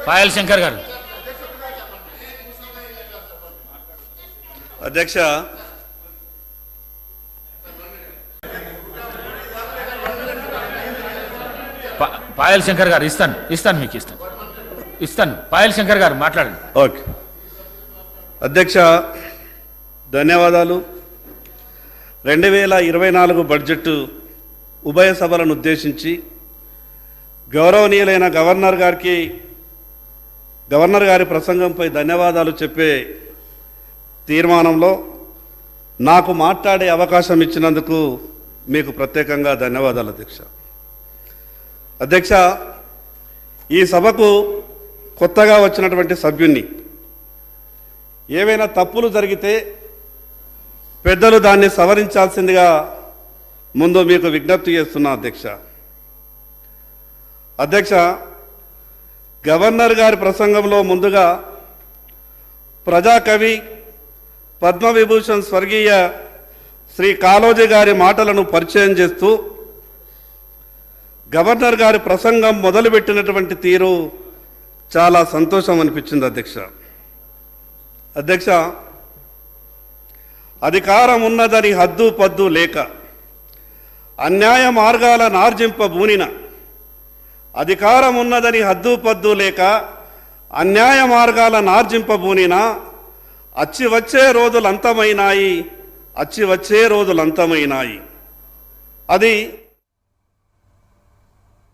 పాయల్ శంకర్ గారు. అధ్యక్ష, పాయల్ శంకర్ గారు ఇస్తాను మీకు ఇస్తాను. పాయల్ శంకర్ గారు మాట్లాడండి. ఓకే అధ్యక్ష, ధన్యవాదాలు. 2024 బడ్జెట్ ఉభయ సభలను ఉద్దేశించి గౌరవనీయులైన గవర్నర్ గారి ప్రసంగంపై ధన్యవాదాలు చెప్పే తీర్మానంలో నాకు మాట్లాడే అవకాశం ఇచ్చినందుకు మీకు ప్రత్యేకంగా ధన్యవాదాలు అధ్యక్ష. అధ్యక్ష, ఈ సభకు కొత్తగా వచ్చినటువంటి సభ్యుణ్ణి. ఏవైనా తప్పులు జరిగితే పెద్దలు దాన్ని సవరించాల్సిందిగా ముందు మీకు విజ్ఞప్తి చేస్తున్నా అధ్యక్ష. అధ్యక్ష, గవర్నర్ గారి ప్రసంగంలో ముందుగా ప్రజాకవి పద్మవిభూషణ్ స్వర్గీయ శ్రీ కాళోజీ గారి మాటలను పరిచయం చేస్తూ గవర్నర్ గారి ప్రసంగం మొదలుపెట్టినటువంటి తీరు చాలా సంతోషం అనిపించింది అధ్యక్ష. అధ్యక్ష, అధికారం ఉన్నదని హద్దు పద్దు లేక అన్యాయ మార్గాల నార్జింపబూనిన, అధికారం ఉన్నదని హద్దు పద్దు లేక అన్యాయ మార్గాల నార్జింపబూనిన, అచ్చి వచ్చే రోజులు అంతమైనాయి, అది